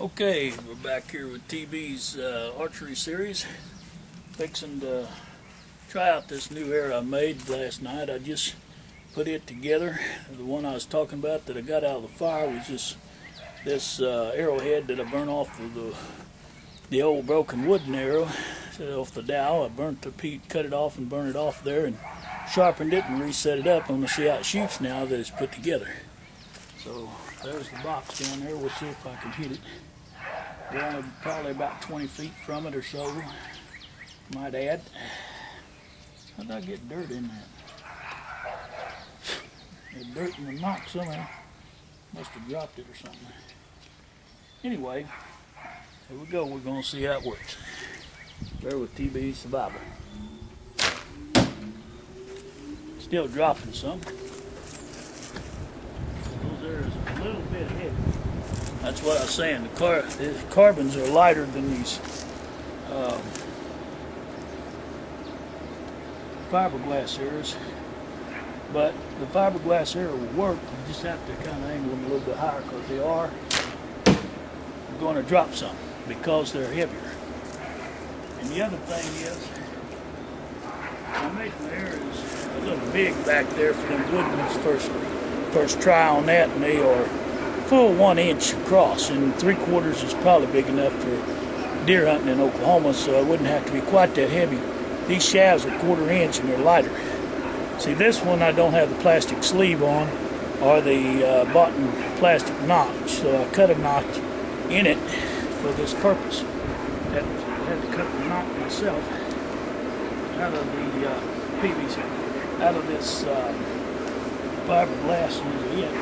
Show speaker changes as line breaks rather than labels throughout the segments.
Okay, we're back here with TB's archery series. Fixing to try out this new arrow I made last night. I just put it together. The one I was talking about that I got out of the fire was just this arrowhead that I burnt off of the old broken wooden arrow off the dowel. I burnt the peat, cut it off and burned it off there and sharpened it and reset it up. I'm going to see how it shoots now that it's put together. So there's the box down there. We'll see if I can hit it. We're only probably about 20 feet from it or so, might add. How did I get dirt in that? There's dirt in the knock somehow. Must have dropped it or something. Anyway, here we go. We're going to see how it works. Bear with TB Survival. Still dropping some. Those areas are a little bit heavy. That's what I was saying. The carbons are lighter than these fiberglass arrows, but the fiberglass arrow will work. You just have to kind of angle them a little bit higher because they are going to drop some because they're heavier. And the other thing is, I made my arrows a little big back there for them wooden ones first try on that, and they are full 1 inch across, and 3/4 is probably big enough for deer hunting in Oklahoma, so it wouldn't have to be quite that heavy. These shafts are 1/4 inch and they're lighter. See, this one I don't have the plastic sleeve on or the button plastic notch, so I cut a notch in it for this purpose. I had to cut the notch myself out of the PVC, out of this fiberglass usually it.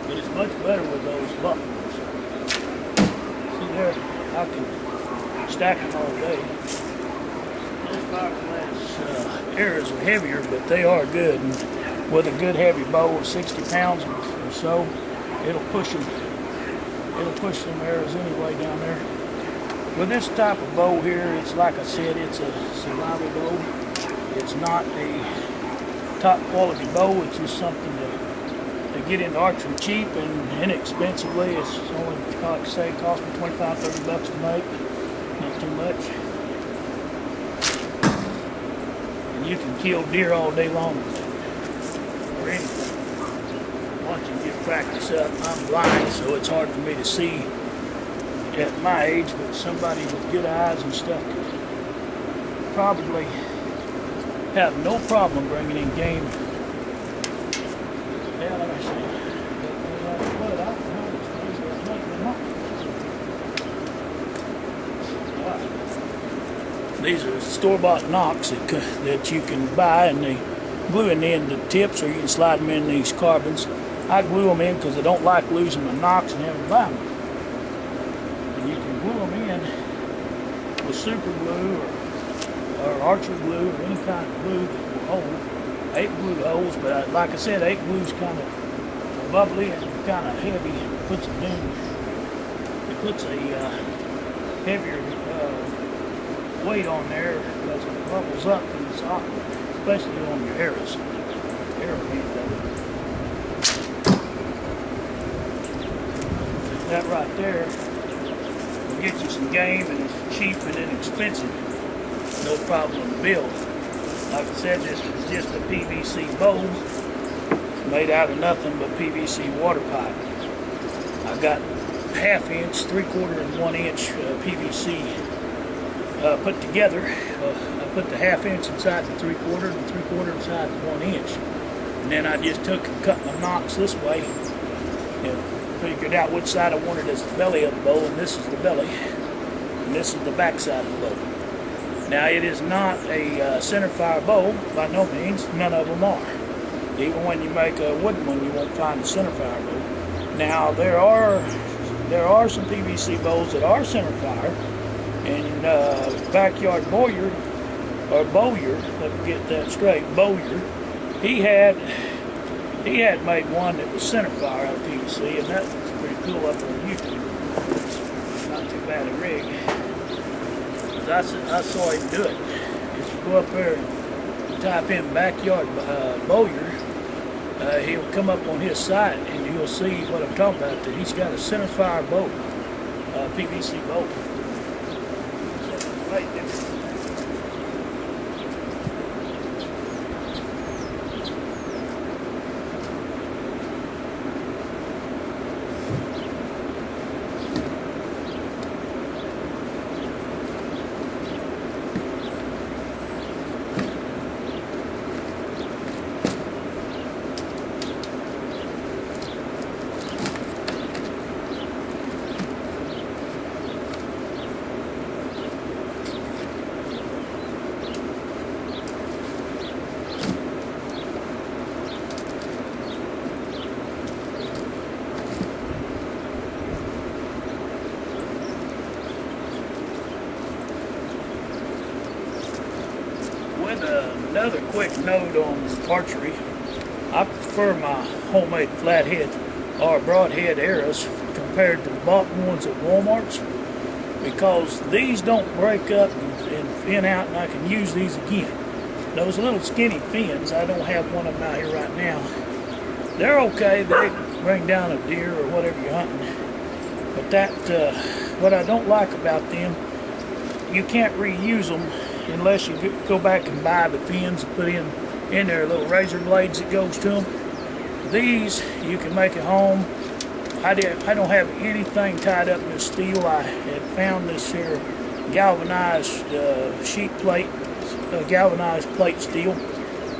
But it's much better with those buttons. See there, I can stack them all day. Those fiberglass arrows are heavier, but they are good. And with a good heavy bow of 60 pounds or so, it'll push them. It'll push them arrows anyway down there. With this type of bow here, it's like I said, it's a survival bow. It's not a top quality bow. It's just something that get into archery cheap and inexpensively. It's only, like I say, cost me $25–30 to make. Not too much. And you can kill deer all day long with it, or anything. Once you get practice up, I'm blind, so it's hard for me to see at my age, but somebody with good eyes and stuff could probably have no problem bringing in game. These are store-bought nocks that you can buy, and they glue in the end the tips, or you can slide them in these carbons. I glue them in because I don't like losing my nocks and having to buy them. And you can glue them in with super glue or archery glue or any kind of glue that will hold. 8 glue holes, but like I said, 8 glue is kind of bubbly and kind of heavy. It puts a heavier weight on there because it bubbles up in the socket, especially on your arrows. That right there will get you some game, and it's cheap and inexpensive. No problem to build. Like I said, this is just a PVC bowl made out of nothing but PVC water pipe. I got 1/2 inch, 3/4, and 1 inch PVC put together. I put the 1/2 inch inside the 3/4 and the 3/4 inside the 1 inch. And then I just took and cut my notch this way and figured out which side I wanted as the belly of the bow, and this is the belly. And this is the back side of the bow. Now, it is not a center fire bow, by no means. None of them are. Even when you make a wooden one, you won't find a center fire bow. Now, there are some PVC bows that are center fire, and backyard Bowyer, or Bowyer, let me get that straight, Bowyer, he had made one that was center fire out of PVC, and that was pretty cool up on YouTube. Not too bad a rig. I saw him do it. If you go up there and type in backyard Bowyer, he'll come up on his site and you'll see what I'm talking about. That he's got a center fire bow. PVC bolt. So, right there. With another quick note on archery, I prefer my homemade flathead or broadhead arrows compared to the bought ones at Walmart's, because these don't break up and fin out, and I can use these again. Those little skinny fins, I don't have one of them out here right now. They're okay, they bring down a deer or whatever you're hunting. But that, what I don't like about them, you can't reuse them unless you go back and buy the fins and put in there little razor blades that goes to them. These you can make at home. I don't have anything tied up in this steel. I had found this here galvanized sheet plate, galvanized plate steel,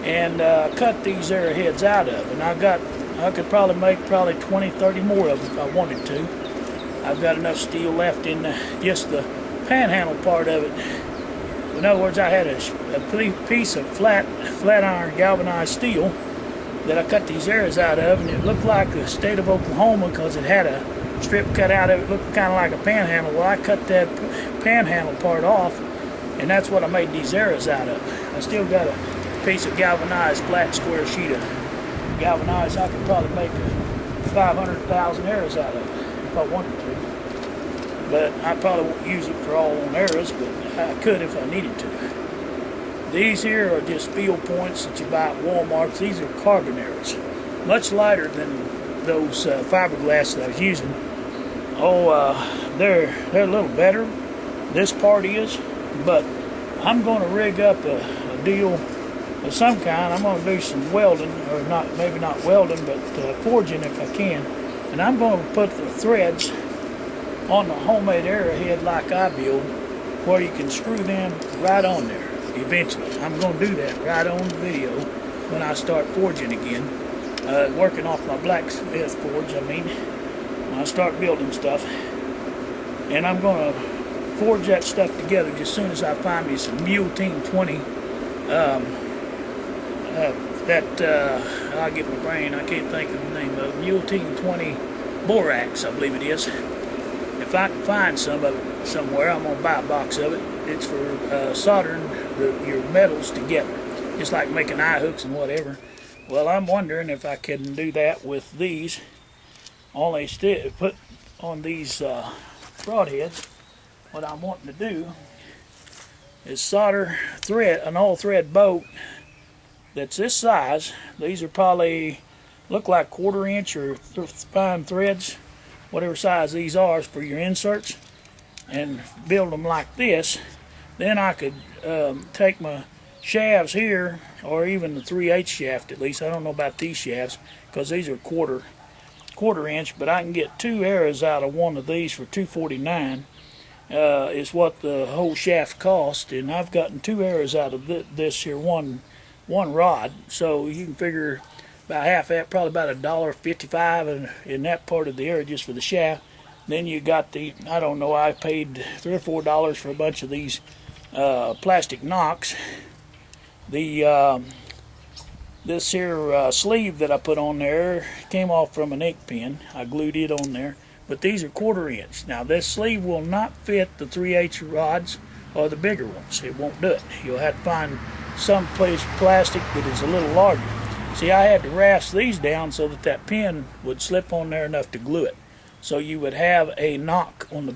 and cut these arrowheads out of. And I could probably make 20-30 more of them if I wanted to. I've got enough steel left in just the panhandle part of it. In other words, I had a piece of flat iron galvanized steel that I cut these arrows out of, and it looked like the state of Oklahoma because it had a strip cut out of it. It looked kind of like a panhandle. Well, I cut that panhandle part off, and that's what I made these arrows out of. I still got a piece of galvanized flat square sheet of galvanized. I could probably make 500,000 arrows out of it if I wanted to. But I probably won't use it for all on arrows, but I could if I needed to. These here are just field points that you buy at Walmart. These are carbon arrows, much lighter than those fiberglass that I was using. They're a little better. This part is, but I'm going to rig up a deal of some kind. I'm going to do some welding, or maybe not welding, but forging if I can. And I'm going to put the threads on the homemade arrowhead like I build, where you can screw them right on there eventually. I'm going to do that right on the video when I start forging again, working off my blacksmith forge, when I start building stuff. And I'm going to forge that stuff together just as soon as I find me some Mule Team 20 I'll get my brain, I can't think of the name of it. Mule Team 20 borax, I believe it is. If I can find some of it somewhere, I'm going to buy a box of it. It's for soldering your metals together, just like making eye hooks and whatever. Well, I'm wondering if I can do that with these. Only put on these broadheads. What I'm wanting to do is solder an all thread bolt that's this size. These are probably look like 1/4 inch or fine threads, whatever size these are for your inserts, and build them like this. Then I could take my shafts here, or even the 3/8 shaft at least. I don't know about these shafts because these are quarter inch, but I can get 2 arrows out of one of these for $2.49. Is what the whole shaft cost, and I've gotten 2 arrows out of this here one rod. So you can figure about half that, probably about $1.55 in that part of the arrow just for the shaft. Then you got the, I don't know, I paid $3 or $4 for a bunch of these plastic knocks. The this here sleeve that I put on there came off from an ink pen. I glued it on there, but these are 1/4 inch. Now this sleeve will not fit the 3/8 rods or the bigger ones. It won't do it. You'll have to find some place plastic that is a little larger. See, I had to rasp these down so that that pin would slip on there enough to glue it. So you would have a knock on the